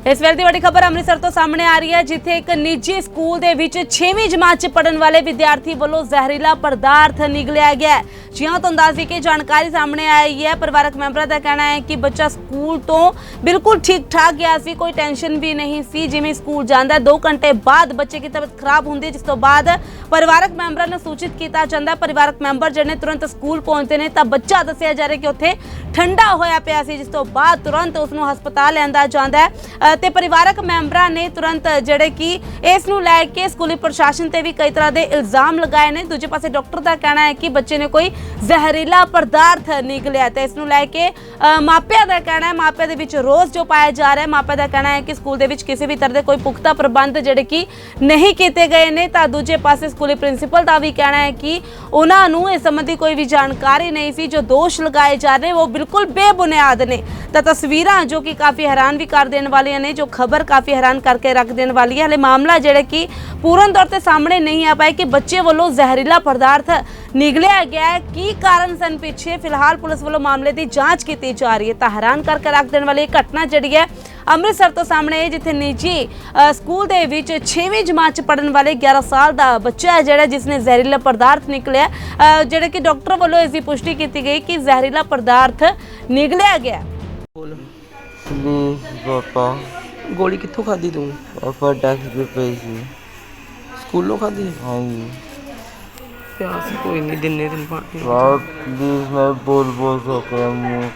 इस वेले की बड़ी खबर अमृतसर तो सामने आ रही है, जिथे एक निजी स्कूल के विच 6वीं जमात च पढ़न वाले विद्यार्थी वालों जहरीला पदार्थ निगलिया गया है। जी हाँ, तो अंदाजी की जानकारी सामने आई है। परिवारक मैंबरों का कहना है कि बच्चा स्कूल तो बिल्कुल ठीक ठाक गया सी, कोई टेंशन भी नहीं सी। जिवें स्कूल जाता है 2 घंटे बाद बच्चे की तबीयत खराब होंदी है, जिस तो बाद परिवारक मैंबरों ने सूचित किया जाता है। परिवारक मैंबर जिहड़े तुरंत स्कूल पहुंचते हैं तो बच्चा दस्सिया जा रहा है कि उत्थे ठंडा होया पिया सी, जिस तो बाद तुरंत उसनूं हस्पताल लिआंदा जांदा है। ते परिवारक मैंबरां ने तुरंत जिहड़े कि इस नूं लै के स्कूली प्रशासन ते भी कई तरह के इल्जाम लगाए ने। दूजे पासे डॉक्टर का कहना है कि बच्चे ने कोई जहरीला पदार्थ निकलिया, तो इस नूं लै के मापिया का कहना है, मापिया दे विच रोस जो पाया जा रहा है। मापिया का कहना है कि स्कूल दे विच किसी भी तरह के कोई पुख्ता प्रबंध जिहड़े कि नहीं किए गए ने। तां दूजे पासे स्कूली प्रिंसीपल का भी कहना है कि उन्हां नूं इस संबंधी कोई भी जानकारी नहीं सी। जो दोष लगाए जा रहे वो बिल्कुल बेबुनियाद ने। तो तस्वीरां जो कि काफ़ी हैरान भी कर देने वाली ने, जो खबर काफ़ी हैरान करके रख देने वाली है। हाले मामला जिहड़ा कि पूर्ण तौर पर सामने नहीं आ पाए कि बच्चे वालों जहरीला पदार्थ निगलिया गया है, की कारण सन पीछे। फिलहाल पुलिस वालों मामले की जांच की जा रही है। तो हैरान करके रख देने वाली घटना जिहड़ी है अमृतसर तो सामने है, जिथे निजी स्कूल दे विच 6वीं जमात च पढ़न वाले 11 साल का बच्चा है जिहड़ा जिसने जहरीला पदार्थ निकलिया, जिहड़े कि डॉक्टर वालों इसकी पुष्टि की गई कि जहरीला पदार्थ निगलिया गया। प्लीज पापा, गोली कित्थों खाधी तू? पापा टैक्स पे पई सी। स्कूलों खाधी? हाँ जी प्यास कोई नहीं, दिने दिन पानी। पापा प्लीज, मैं बोल सक रहा हूँ,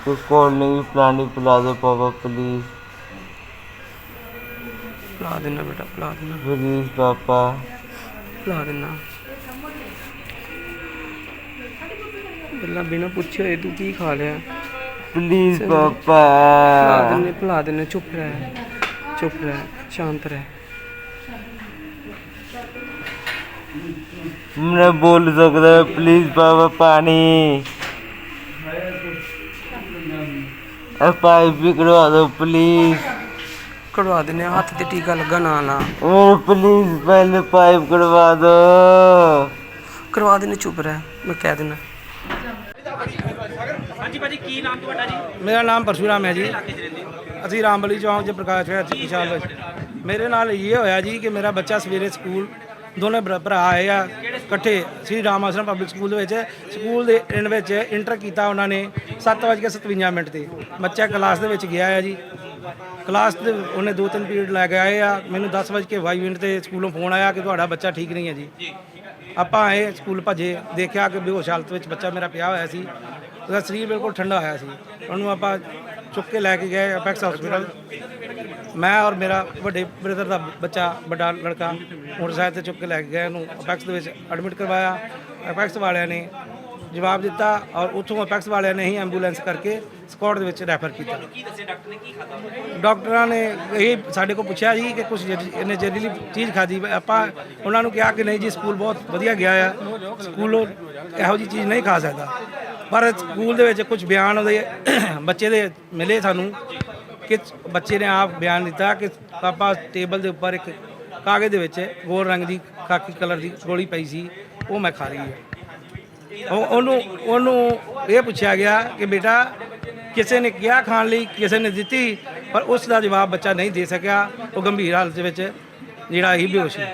कुछ कोल्ड ड्रिंक पानी पिला दो पापा प्लीज। पिला देना बेटा, पिला देना, प्लीज पापा। पिला देना। पहला बिना पूछे तू की खा लिया? प्लीज पापा। पिला देने। चुप रह, शांत रह। मैं बोल सकता है, प्लीज पापा पानी। पाइप भी करवा दो प्लीज। कड़वा देने, हाथ ते टीका लगा ना ला। प्लीज पहले पाइप करवा दो। करवा देने, चुप रह, मैं कह देना। मेरा नाम परशुराम है जी। असी रामबली चौंक च प्रकाश विशाल ਵਿੱਚ मेरे नाल ये होया जी कि मेरा बच्चा सवेरे स्कूल दोनों भरा आए आ इकट्ठे श्री राम आश्रम पब्लिक स्कूल स्कूल के एंड में इंटर किया उन्होंने 7:57 ਤੇ बच्चा क्लास ਦੇ ਵਿੱਚ ਗਿਆ है जी। क्लास ਦੇ ਉਹਨੇ 2-3 ਪੀਰੀਅਡ ਲੈ ਕੇ ਆਏ ਆ। ਮੈਨੂੰ 10:22 ਤੇ ਸਕੂਲੋਂ ਫੋਨ ਆਇਆ ਕਿ ਤੁਹਾਡਾ ਬੱਚਾ ਠੀਕ ਨਹੀਂ ਹੈ ਜੀ। ਆਪਾਂ ਆਏ, ਸਕੂਲ ਭੱਜੇ, ਦੇਖਿਆ ਕਿ ਬੇਹੋਸ਼ ਹਾਲਤ ਵਿੱਚ ਬੱਚਾ ਮੇਰਾ ਪਿਆ ਹੋਇਆ ਸੀ। ਉਹਦਾ ਸਰੀਰ ਬਿਲਕੁਲ ਠੰਡਾ ਹੋਇਆ ਸੀ। ਉਹਨੂੰ ਆਪਾਂ ਚੁੱਕ ਕੇ ਲੈ ਕੇ ਗਏ ਅਪੈਕਸ ਹਸਪੀਟਲ। मैं और मेरा ਵੱਡੇ ਬ੍ਰਦਰ ਦਾ ਬੱਚਾ, ਵੱਡਾ ਲੜਕਾ, ਮੋਟਰਸਾਈਕਲ ਤੇ ਚੁੱਕ ਕੇ ਲੈ ਕੇ ਗਏ। ਉਹਨੂੰ ਅਪੈਕਸ ਦੇ ਵਿੱਚ ਐਡਮਿਟ ਕਰਵਾਇਆ। ਅਪੈਕਸ ਵਾਲਿਆਂ ਨੇ ਜਵਾਬ ਦਿੱਤਾ ਔਰ ਉੱਥੋਂ ਅਪੈਕਸ ਵਾਲਿਆਂ ਨੇ ਹੀ ਐਂਬੂਲੈਂਸ ਕਰਕੇ ਸਕੌਟ ਦੇ ਵਿੱਚ ਰੈਫਰ ਕੀਤਾ। ਡਾਕਟਰਾਂ ਨੇ ਇਹ ਸਾਡੇ ਕੋਲ ਪੁੱਛਿਆ ਜੀ ਕਿ ਕੁਝ ਇਹਨੇ ਜ਼ਹਿਰੀਲੀ ਚੀਜ਼ ਖਾਧੀ। ਆਪਾਂ ਉਹਨਾਂ ਨੂੰ ਕਿਹਾ ਕਿ ਨਹੀਂ ਜੀ, ਸਕੂਲ ਬਹੁਤ ਵਧੀਆ ਗਿਆ ਆ, ਸਕੂਲੋਂ ਇਹੋ ਜਿਹੀ ਚੀਜ਼ ਨਹੀਂ ਖਾ ਸਕਦਾ। ਪਰ ਸਕੂਲ ਦੇ ਵਿੱਚ ਕੁਝ ਬਿਆਨ ਉਹਦੇ ਬੱਚੇ ਦੇ ਮਿਲੇ ਸਾਨੂੰ कि बच्चे ने आप बयान दिता कि पापा टेबल के उपर एक कागज़ ਦੇ ਵਿੱਚ गोल रंग की खाकी कलर की गोली पई सी, वो मैं खा रही है। ਉਹਨੂੰ ਇਹ ਪੁੱਛਿਆ ਗਿਆ ਕਿ बेटा ਕਿਸੇ ने ਕਿਹਾ ਖਾਣ ਲਈ, ਕਿਸੇ ने ਦਿੱਤੀ, पर उस ਦਾ ਜਵਾਬ ਬੱਚਾ नहीं दे सकिया। वो गंभीर हालत ਵਿੱਚ ਜਿਹੜਾ ਹੀ बेहोश है।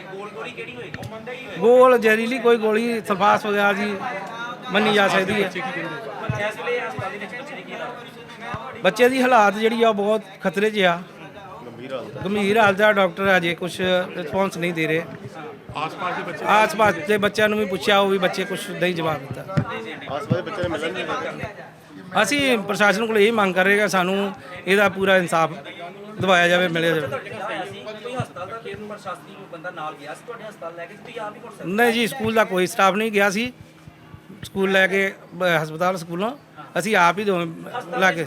गोल जहरीली कोई गोली सल्फास वगैरह जी ਮੰਨੀ जा सकती है। ਬੱਚੇ ਦੀ ਹਾਲਾਤ ਜਿਹੜੀ ਆ ਬਹੁਤ ਖਤਰੇ 'ਚ ਆ, ਗੰਭੀਰ ਹਾਲਤ ਆ। ਡਾਕਟਰ ਅਜੇ ਕੁਝ ਰਿਸਪੌਂਸ ਨਹੀਂ ਦੇ ਰਹੇ। ਆਸ-ਪਾਸ ਦੇ ਬੱਚਿਆਂ ਨੂੰ ਵੀ ਪੁੱਛਿਆ, ਉਹ ਵੀ ਬੱਚੇ ਕੁਝ ਨਹੀਂ ਜਵਾਬ ਦਿੱਤਾ। ਅਸੀਂ ਪ੍ਰਸ਼ਾਸਨ ਕੋਲ ਇਹ ਮੰਗ ਕਰ ਰਹੇ ਹਾਂ, ਸਾਨੂੰ ਇਹਦਾ ਪੂਰਾ ਇਨਸਾਫ ਦਿਵਾਇਆ ਜਾਵੇ, ਮਿਲਿਆ ਜਾਵੇ। ਨਹੀਂ ਜੀ, ਸਕੂਲ ਦਾ ਕੋਈ ਸਟਾਫ ਨਹੀਂ ਗਿਆ ਸੀ। ਸਕੂਲ ਲੈ ਕੇ ਹਸਪਤਾਲ ਸਕੂਲੋਂ ਅਸੀਂ ਆਪ ਹੀ ਲਾ ਕੇ।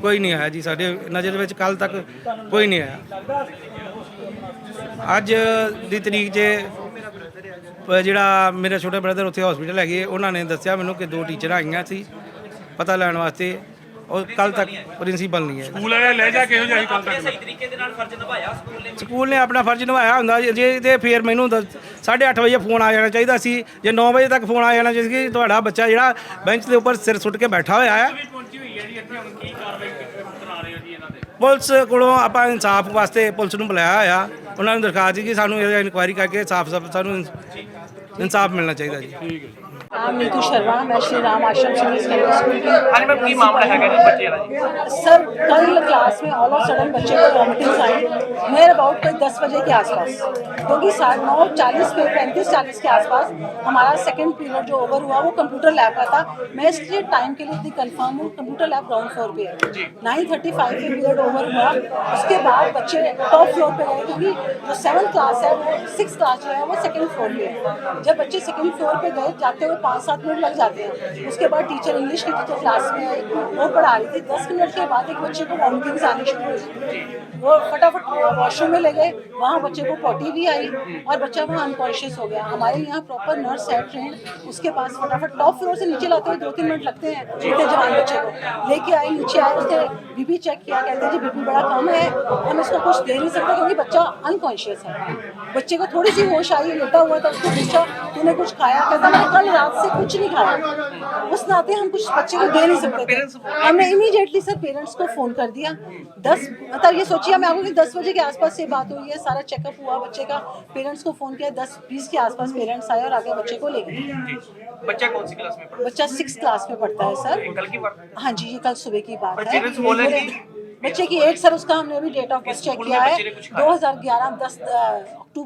ਕੋਈ ਨਹੀਂ ਆਇਆ ਜੀ ਸਾਡੇ ਨਜ਼ਰ ਵਿੱਚ, ਕੱਲ ਤੱਕ ਕੋਈ ਨਹੀਂ ਆਇਆ। ਅੱਜ ਦੀ ਤਰੀਕ 'ਚ ਜਿਹੜਾ ਮੇਰੇ ਛੋਟੇ ਬ੍ਰਦਰ ਉੱਥੇ ਹਸਪੀਟਲ ਹੈਗੇ, ਉਹਨਾਂ ਨੇ ਦੱਸਿਆ ਮੈਨੂੰ ਕਿ 2 ਟੀਚਰ ਆਈਆਂ ਸੀ ਪਤਾ ਲੈਣ ਵਾਸਤੇ, और कल तक प्रिंसीपल नहीं है। स्कूल वाले लहजा किहो जिहा कल तक सही तरीके दे नाल फर्ज निभाया स्कूल ने अपना फर्ज निभाया हुंदा जे ते फिर मैनूं 8:30 बजे फोन आ जाना चाहिए सी, जे 9 बजे तक फोन आ जाना चाहिए कि तुहाडा बच्चा जिहड़ा बेंच के उपर सिर सुट के बैठा होया है ਹੈ ਜੀ ਇੱਥੇ ਹੁਣ ਕੀ ਕਾਰਵਾਈ ਕਰਾ ਰਹੇ ਹੋ ਜੀ ਇਹਨਾਂ ਦੇ? ਪੁਲਿਸ ਕੋਲੋਂ ਆਪਾਂ ਇਨਸਾਫ ਵਾਸਤੇ ਪੁਲਿਸ ਨੂੰ ਬੁਲਾਇਆ ਹੋਇਆ। ਉਹਨਾਂ ਨੂੰ ਦਰਖਾਸਤ ਸੀ ਕਿ ਸਾਨੂੰ ਇਹ ਇਨਕੁਆਇਰੀ ਕਰਕੇ ਸਾਫ਼ ਸਾਨੂੰ ਇਨਸਾਫ ਮਿਲਣਾ ਚਾਹੀਦਾ ਜੀ। ਠੀਕ ਹੈ। नाम नीतू शर्मा, मैं श्री राम आश्रम सीनियर सेकेंडरी स्कूल की। ਹਾਂਜੀ ਮੈਮ ਕੀ ਮਾਮਲਾ ਹੈਗਾ ਜੀ ਬੱਚੇ ਦਾ ਜੀ? सर कल क्लास में ऑल ऑफ सडन बच्चे को वॉमिटिंग्स आई नियर अबाउट कोई 10 बजे के आसपास, क्योंकि 9:40 पे 35:40 के आसपास हमारा सेकंड पीरियड जो ओवर हुआ वो कंप्यूटर लैब का था। मैं इसलिए टाइम के लिए इतनी कंफर्म हूँ, कंप्यूटर लैब ग्राउंड फ्लोर पे है। 9:35 पे पीरियड ओवर हुआ, उसके बाद बच्चे टॉप फ्लोर पे गए, क्योंकि जो 7th क्लास है वो 6th क्लास जो है वो सेकेंड फ्लोर पे है। जब बच्चे सेकेंड फ्लोर पे गए जाते हुए 5-7 मिनट लग जाते हैं। उसके बाद टीचर इंग्लिश की टीचर क्लास में आई, वो पढ़ा रही थी। 10 मिनट के बाद एक बच्चे को वॉमिटिंग्स आनी शुरू हुई। वो फटाफट वॉशरूम में ले गए, वहाँ बच्चे को पॉटी भी आई और बच्चा वहाँ अनकॉन्शियस हो गया। हमारे यहाँ प्रॉपर नर्स है ट्रेंड, उसके पास फटाफट टॉप फ्लोर से नीचे लाते हुए 2-3 मिनट लगते हैं। इतने जवान बच्चे को लेके आए, नीचे आए, उसके बीपी चेक किया, कहते हैं जी बीपी बड़ा कम है, हम इसको कुछ दे नहीं सकते क्योंकि बच्चा अनकॉन्शियस है। बच्चे को थोड़ी सी होश आई, लेटा हुआ था, उसको पूछा तूने कुछ खाया? कहता मैं कल रात से कुछ नहीं खाया। उस नाते हम कुछ बच्चे को दे नहीं सकते थे। हमने इमीडिएटली सर पेरेंट्स को फ़ोन कर दिया। 10 मतलब ये सोचिए मैं आपको कि 10 बजे के आसपास ये बात हुई है, सारा चेकअप हुआ बच्चे का, पेरेंट्स को फ़ोन किया, 10-20 के आसपास पेरेंट्स आए और आके बच्चे को ले गए। बच्चा कौन सी क्लास में पढ़ता बच्चा 6th क्लास में पढ़ता है सर। है? कल की बात है? हाँ जी, ये कल सुबह की बात है। पेरेंट्स बोले कि बच्चे की एज सर, उसका हमने अभी date of birth check school किया में है। बच्चे ने कुछ खाया? 2011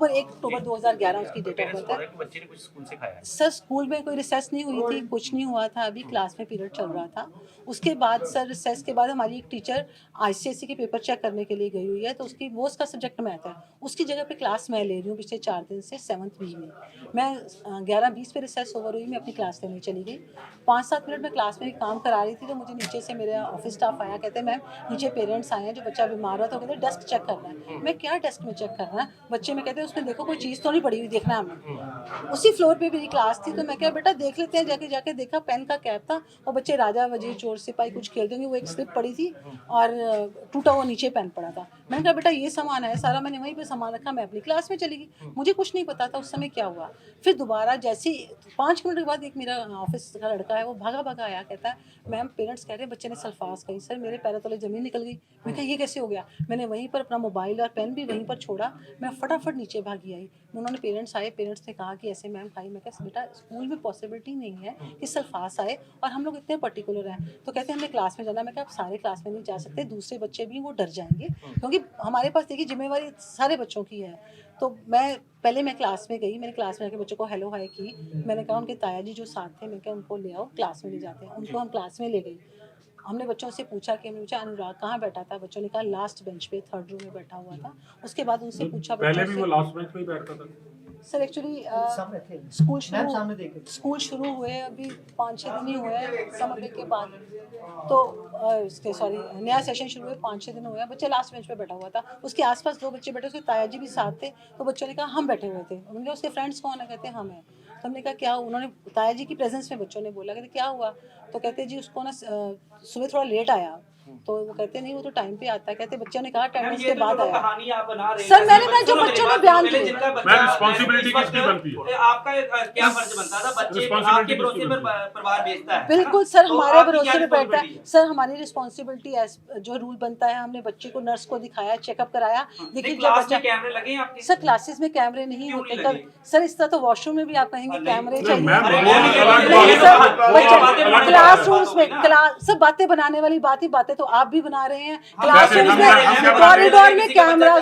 1 अक्टूबर 2011 उसकी डेट ऑफ बर्थ है। बच्चे ने कुछ स्कूल से खाया है? सर स्कूल में कोई रिसेस नहीं हुई थी, कुछ नहीं हुआ था, अभी क्लास में पीरियड चल रहा था। उसके बाद सर रिसेस के बाद हमारी एक टीचर ICSE के पेपर चेक करने के लिए गई हुई है, तो वो उसका सब्जेक्ट मैथ है, उसकी जगह पे क्लास मैं ले रही हूँ पिछले 4 दिन से 7th B में। मैं 11:20 पे रिसेस ओवर हुई, मैं अपनी क्लास लेने चली गई। 5-7 मिनट में क्लास में काम करा रही थी, तो मुझे नीचे से मेरा ऑफिस स्टाफ आया, कहते हैं मैम नीचे पेरेंट्स आए हैं, जो बच्चा बीमार हुआ, तो कहते हैं डेस्क चेक करना है। मैं क्या डेस्क में चेक करना है? बच्चे में कहते हैं उसमें देखो कोई चीज़ तो नहीं पड़ी हुई, देखना हमें। उसी फ्लोर पे मेरी क्लास थी, तो मैं क्या बेटा देख लेते हैं, जाके देखा पेन का कैप था, और बच्चे राजा वजीर चोर सिपाही कुछ खेलते होंगे, वो एक स्लिप पड़ी थी और टूटा हुआ नीचे पेन पड़ा था। मैंने कहा बेटा ये सामान है सारा, मैंने वहीं पे सामान रखा, मैं अपनी क्लास में चली गई, मुझे कुछ नहीं पता था उस समय क्या हुआ। फिर दोबारा जैसे 5 मिनट के बाद एक मेरा ऑफिस का लड़का है, वो भागा आया, कहता है मैम पेरेंट्स कह रहे हैं बच्चे ने सल्फास कही। सर मेरे पैरों तले ज़मीन निकल गई। मैं कहा ये कैसे हो गया? मैंने वहीं पर अपना मोबाइल और पेन भी वहीं पर छोड़ा, मैं फटाफट नीचे भागी आई। उन्होंने पेरेंट्स आए, पेरेंट्स ने कहा कि ऐसे मैम खाई। मैं कहा बेटा स्कूल में पॉसिबिलिटी नहीं है कि सल्फास आए, और हम लोग इतने पर्टिकुलर हैं। तो कहते हैं हमने क्लास में जाना। मैं कहा आप सारे क्लास में नहीं जा सकते, दूसरे बच्चे भी वो डर जाएंगे, क्योंकि हमारे पास देखिए जिम्मेवारी सारे बच्चों की है। तो मैं क्लास में गई, मैंने क्लास में आके बच्चों को हेलो हाय की। मैंने कहा उनके ताया जी जो साथ थे, मैं क्या उनको ले आओ, क्लास में ले जाते हैं। उनको हम क्लास में ले गई। हमने बच्चों से पूछा कि हमने पूछा अनुराग कहाँ बैठा था? बच्चों ने कहा लास्ट बेंच पे 3rd रो में बैठा हुआ था। उसके बाद उनसे पूछा पहले भी वो लास्ट बेंच पे ही बैठता था? सर एक्चुअली स्कूल शुरू हुए अभी 5-6 दिन ही हुए हैं समर ब्रेक के बाद, तो नया सेशन शुरू हुए 5-6 दिन हुए हैं। बच्चे लास्ट बेंच पे बैठा हुआ था, उसके आसपास 2 बच्चे बैठे, उसके ताया जी भी साथ थे। तो बच्चों ने कहा हम बैठे हुए थे। उन्होंने उसके फ्रेंड्स कौन है? कहते हैं हम हैं। तो हमने कहा क्या? उन्होंने ताया जी की प्रेजेंस में बच्चों ने बोला, कहते क्या हुआ? तो कहते जी उसको ना सुबह थोड़ा लेट आया, तो वो कहते नहीं वो तो टाइम पे आता है। कहते बच्चों ने कहा अटेंडेंस के बाद आया। कहानी आप बना रहे हैं सर मैंने कहा जो बच्चों ने बयान किया, मैं रिस्पांसिबिलिटी किसकी बनती है? आपका क्या फर्ज बनता था? बच्चे आपके भरोसे पर परिवार भेजता है। बिल्कुल सर, हमारे भरोसे पे बैठता है। सर हमारी रिस्पांसिबिलिटी जो रूल बनता है, हमने बच्चे को नर्स को दिखाया, चेकअप कराया। देखिए जब बच्चा कैमरे लगे आपके? सर क्लासेस में कैमरे नहीं होते कब सर, इस तरह तो वॉशरूम में भी आप कहेंगे कैमरे चाहिए। क्लासरूम्स में सब बातें बनाने वाली बातें तो आप भी बना रहे हैं। क्लासरूम में कॉरिडोर में कैमरा।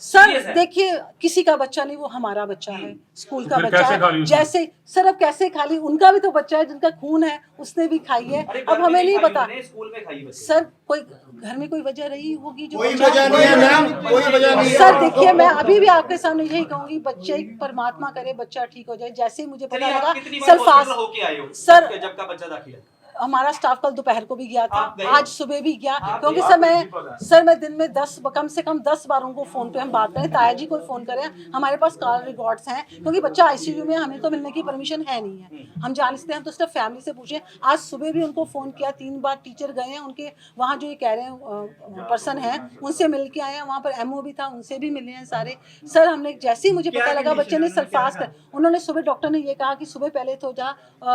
सर देखिए किसी का बच्चा नहीं, वो हमारा बच्चा है, स्कूल का बच्चा है। जैसे सर अब कैसे खा ली? उनका भी तो बच्चा है जिनका खून है, उसने भी खाई है। अब हमें नहीं पता स्कूल में खाई सर, कोई घर में कोई वजह रही होगी जो कोई वजह नहीं है मैम, कोई वजह नहीं है। सर देखिए मैं अभी भी आपके सामने यही कहूंगी, बच्चे परमात्मा करे बच्चा ठीक हो जाए। जैसे ही मुझे पता लगा सल्फास सर, जब का बच्चा दाखिल है हमारा स्टाफ कल दोपहर को भी गया था, आज सुबह भी गया, क्योंकि सर मैं दिन में कम से कम 10 बार उनको फोन पे हम बात करें, ताया जी को फोन करें, हमारे पास कॉल रिकॉर्ड्स हैं, क्योंकि बच्चा ICU में, हमें तो मिलने की परमिशन है नहीं है, हम जान सकते हैं, तो सिर्फ फैमिली से पूछें। आज सुबह भी उनको फ़ोन किया, 3 बार टीचर गए हैं उनके वहाँ, जो ये कह रहे हैं पर्सन हैं उनसे मिल के आए हैं, वहाँ पर MO भी था, उनसे भी मिले हैं सारे। सर हमने जैसे ही मुझे पता लगा बच्चे ने सल्फास कर, उन्होंने सुबह डॉक्टर ने ये कहा कि सुबह पहले तो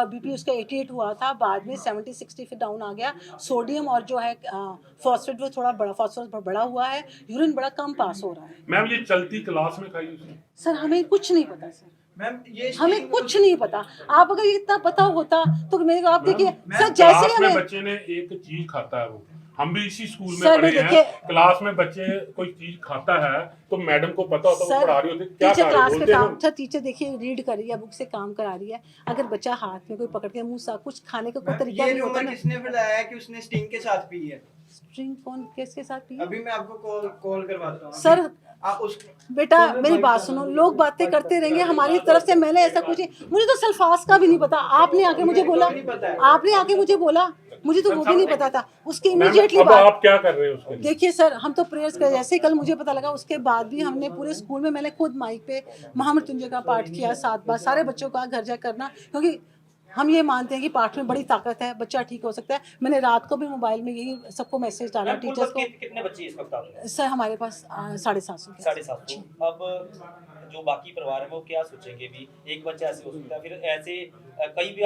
BP उसका 88 हुआ था, बाद में 70-60 फिर डाउन आ गया। सोडियम और जो है फॉस्फेट वो थोड़ा बड़ा, फॉस्फोरस बड़ा हुआ है, यूरिन बड़ा कम पास हो रहा है। मैम ये चलती क्लास में खाई उसने? सर हमें कुछ नहीं पता सर, मैम ये हमें कुछ नहीं पता। आप अगर इतना पता होता तो मेरे को आप देखिए सर, जैसे क्लास में हमें बच्चे ने एक चीज खाता है, वो हम भी इसी स्कूल में सर, पढ़े देखिए, हैं। क्लास में बच्चे कोई चीज खाता है तो मैडम को पता होता है, वो सर पढ़ा रही होती है, क्या टीचर खा क्लास रही में होते काम, हैं? सर टीचर देखिए रीड कर रही है, बुक से काम करा रही है। अगर बच्चा हाथ में कोई पकड़ के मुंह सा कुछ खाने का कोई तरीका नहीं होता ना। किसने फैलाया कि उसने स्टिंग के साथ पी है? स्ट्रिंग कौन किसके साथ पी? अभी मैं आपको कॉल करवाता हूँ सर। उस बेटा मेरी बात सुनो, लोग बातें करते रहेंगे हमारी तरफ से, मैंने ऐसा कुछ मुझे तो सल्फास का भी नहीं पता। आपने आके मुझे बोला, मुझे तो वो भी नहीं पता था। उसके इमीडिएटली अब बाद आप क्या कर रहे हो उसके लिए? देखिए सर, हम तो प्रेयर्स कर, जैसे कल मुझे पता लगा उसके बाद भी हमने पूरे स्कूल में, मैंने खुद माइक पे महामृत्युंजय का पाठ किया 7 बार, सारे बच्चों का घर जा करना, क्योंकि हम ये मानते हैं कि पाठ में बड़ी ताकत है, बच्चा ठीक हो सकता है। मैंने रात को भी मोबाइल में यही सबको मैसेज डाला टीचर्स को। कितने बच्चे इस वक्त आपके? सर हमारे पास 750 के। 750। अब जो बाकी परिवार है वो क्या सोचेंगे? भी एक बच्चा ऐसे हो सकता है, फिर ऐसे कई भी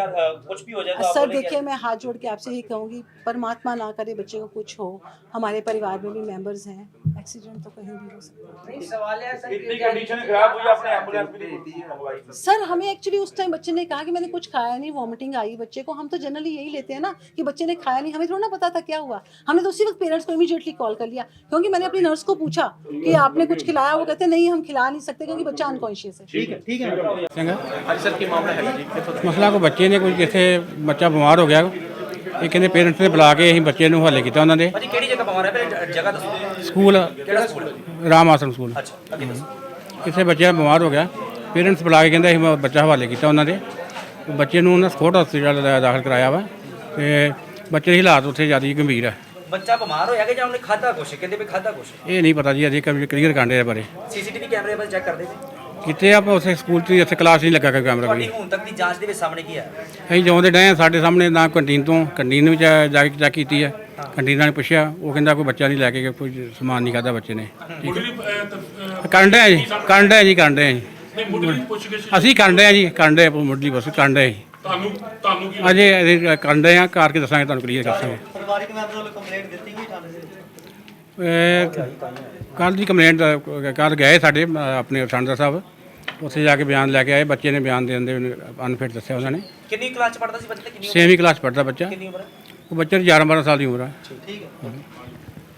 कुछ भी हो जाए तो आप सर बोलेंगे देखिए, मैं हाथ जोड़ के आपसे ये कहूँगी, परमात्मा ना करे बच्चे को कुछ हो। हमारे परिवार में भी मेंबर्स हैं, एक्सीडेंट तो कहीं भी हो सकता है। सवाल है सर, इतनी कंडीशन खराब हुई, आपने एम्बुलेंस भी नहीं मंगवाई? सर हमें एक्चुअली उस टाइम बच्चे ने कहा कि मैंने कुछ खाया नहीं, वॉमिटिंग आई बच्चे को। हम तो जनरली यही लेते हैं ना कि बच्चे ने खाया नहीं, हमें थोड़ा ना पता था क्या हुआ। हमने तो उसी वक्त पेरेंट्स को इमीडिएटली कॉल कर लिया, क्योंकि मैंने अपनी नर्स को पूछा कि आपने कुछ खिलाया? वो कहते नहीं, हम खिला नहीं सकते क्योंकि बच्चा अनकॉन्शियस है। ठीक है सर की मामला है जी? ਮਸਲਾ ਕੋ ਬੱਚੇ ਨੇ ਕੋਈ ਜਿੱਥੇ ਬੱਚਾ ਬਿਮਾਰ ਹੋ ਗਿਆ, ਇਹ ਕਹਿੰਦੇ ਪੇਰੈਂਟਸ ਨੇ ਬੁਲਾ ਕੇ ਅਸੀਂ ਬੱਚੇ ਨੂੰ ਹਵਾਲੇ ਕੀਤਾ ਉਹਨਾਂ ਦੇ ਭਾਜੀ ਕਿਹੜੀ ਜਗ੍ਹਾ ਬਿਮਾਰ ਹੈ? ਪਹਿਲੇ ਜਗ੍ਹਾ ਦੱਸੋ। ਸਕੂਲ ਕਿਹੜਾ ਸਕੂਲ? ਰਾਮ ਆਸ਼ਰਮ ਸਕੂਲ। ਅੱਛਾ, ਅੱਗੇ ਦੱਸੋ। ਇੱਥੇ ਬੱਚਾ ਬਿਮਾਰ ਹੋ ਗਿਆ, ਪੇਰੈਂਟਸ ਬੁਲਾ ਕੇ ਕਹਿੰਦੇ ਅਸੀਂ ਬੱਚਾ ਹਵਾਲੇ ਕੀਤਾ ਉਹਨਾਂ ਦੇ। ਬੱਚੇ ਨੂੰ ਉਹਨਾਂ ਸਪੋਰਟ ਹਸਪਤਾਲ ਦਾਖਲ ਕਰਾਇਆ ਵਾ ਤੇ ਬੱਚੇ ਦੇ ਹਾਲਾਤ ਉੱਥੇ ਜ਼ਿਆਦਾ ਗੰਭੀਰ ਆ। ਬੱਚਾ ਬਿਮਾਰ ਹੋਇਆ ਕਿ ਜਾਂ ਉਹਨੇ ਖਾਧਾ ਕੁਛ? ਕਹਿੰਦੇ ਵੀ ਖਾਧਾ ਕੁਛ। ਇਹ ਨਹੀਂ ਪਤਾ ਜੀ, ਅਜੇ ਕਲੀਅਰ ਕਾਂਡੇ ਦੇ ਬਾਰੇ ਸੀਸੀਟੀਵੀ ਕੈਮਰੇ ਵੱਲ ਚੈੱਕ ਕਰਦੇ ਸੀ? ਕਿਤੇ ਆਪਾਂ ਉੱਥੇ ਸਕੂਲ 'ਚ ਇੱਥੇ ਕਲਾਸ ਨਹੀਂ ਲੱਗਾ ਕੈਮਰਾ ਤੁਹਾਡੀ ਕੋਈ। ਹੁਣ ਤੱਕ ਦੀ ਜਾਂਚ ਦੇ ਵਿੱਚ ਸਾਹਮਣੇ ਕੀ ਆਇਆ? ਅਸੀਂ ਜਿਉਂਦੇ ਡਏ ਹਾਂ, ਸਾਡੇ ਸਾਹਮਣੇ ਨਾ ਕੰਟੀਨ ਵਿੱਚ ਜਾ ਕੇ ਚੈੱਕ ਕੀਤੀ ਹੈ। ਕੰਟੀਨ ਵਾਲੇ ਨੇ ਪੁੱਛਿਆ, ਉਹ ਕਹਿੰਦਾ ਕੋਈ ਬੱਚਾ ਨਹੀਂ ਲੈ ਕੇ ਗਿਆ, ਕੋਈ ਸਮਾਨ ਨਹੀਂ ਖਾਧਾ ਬੱਚੇ ਨੇ। ਮੁੱਢਲੀ ਕਰਨ ਡਏ ਜੀ, ਕਰਨ ਡਏ ਜੀ, ਕਰਨ ਡਏ ਜੀ। ਨਹੀਂ, ਮੁੱਢਲੀ ਪੁੱਛਗਿੱਛ ਅਸੀਂ ਕਰਨ ਡਏ ਜੀ, ਕਰਨ ਡਏ ਮੁੱਢਲੀ ਬਸ ਕਰਨ ਡਏ। ਤੁਹਾਨੂੰ ਕੀ ਅਜੇ ਅਸੀਂ ਕਰਨ ਡਏ ਹਾਂ, ਕਰਕੇ ਦੱਸਾਂਗੇ, ਤੁਹਾਨੂੰ ਕਲੀਅਰ ਦੱਸਾਂਗੇ। ਪਰਿਵਾਰਿਕ ਮੈਂਬਰ ਵੱਲੋਂ ਕੰਪਲੇਂਟ ਦਿੱਤੀ ਗਈ ਥਾਣੇ ਦੇ? ਕੱਲ੍ਹ ਦੀ ਕੰਪਲੇਂਟ ਕੱਲ੍ਹ ਗਏ ਸਾਡੇ ਆਪਣੇ ਥਾਣੇਦਾਰ ਸਾਹਿਬ, ਉੱਥੇ ਜਾ ਕੇ ਬਿਆਨ ਲੈ ਕੇ ਆਏ। ਬੱਚੇ ਨੇ ਬਿਆਨ ਦੇਣ ਦੇ ਅਨਫਿਟ ਦੱਸਿਆ ਉਹਨਾਂ ਨੇ। ਕਿੰਨੀ ਕਲਾਸ ਚ ਪੜਦਾ ਸੀ ਬੱਚਾ ਤੇ ਕਿੰਨੀ 6ਵੀਂ ਕਲਾਸ ਪੜ੍ਹਦਾ ਬੱਚਾ। ਕਿੰਨੀ ਉਮਰ ਹੈ? ਉਹ ਬੱਚੇ ਦੀ 11-12 ਸਾਲ ਦੀ ਉਮਰ ਆ। ਠੀਕ ਹੈ।